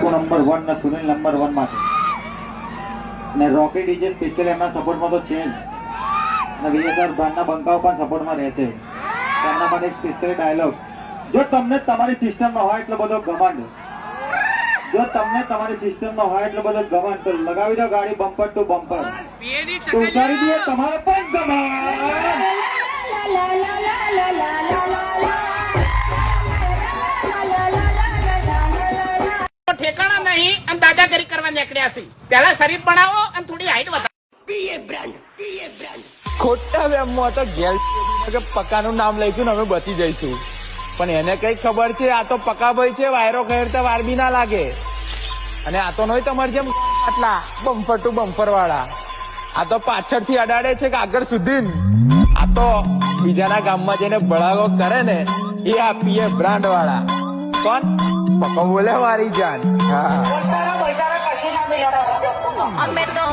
Number 1 ને Sunil number 1 માટે ને રોકી ડીજે સ્પેશિયલ એમના સપોર્ટમાં તો છે જ અને વિજયસર બ્રાન્ડના બંકાઓ પણ સપોર્ટમાં રહેશે. એમના માટે એક સ્પેશિયલ ડાયલોગ, જો તમને તમારી સિસ્ટમનો હોય એટલો બધો ઘમંડ, જો તમને તમારી સિસ્ટમનો હોય એટલો બધો ઘમંડ, તો લગાવી દો ગાડી બમ્પર ટુ બમ્પર, તો ઉતારી દઈએ તમારે પણ ઘમંડ. ઠેકાણા નહીં અને દાદાગીરી કરવા નીકળ્યા છે. પેલા શરીર બનાવો અને થોડી હાઈટ વધારો. ખોટા વેમમાં તો ગેલ કે પકાનું નામ લઈશું ને અમે બચી જઈશું, પણ એને કઈ ખબર છે આ તો પકાભાઈ છે, વાયરો ખેરતા વાર બી ના લાગે. અને આ તો નહીં તમારે જેમ આટલા બમ્પર ટુ બમ્પર વાળા, આ તો પાછળથી અડાડે છે કે આગળ સુધી. આ તો બીજાના ગામમાં જઈને બળાવો કરે ને એ આપીએ બ્રાન્ડ વાળા. કોણ પકો બોલે મારી જાન. હા અમે તો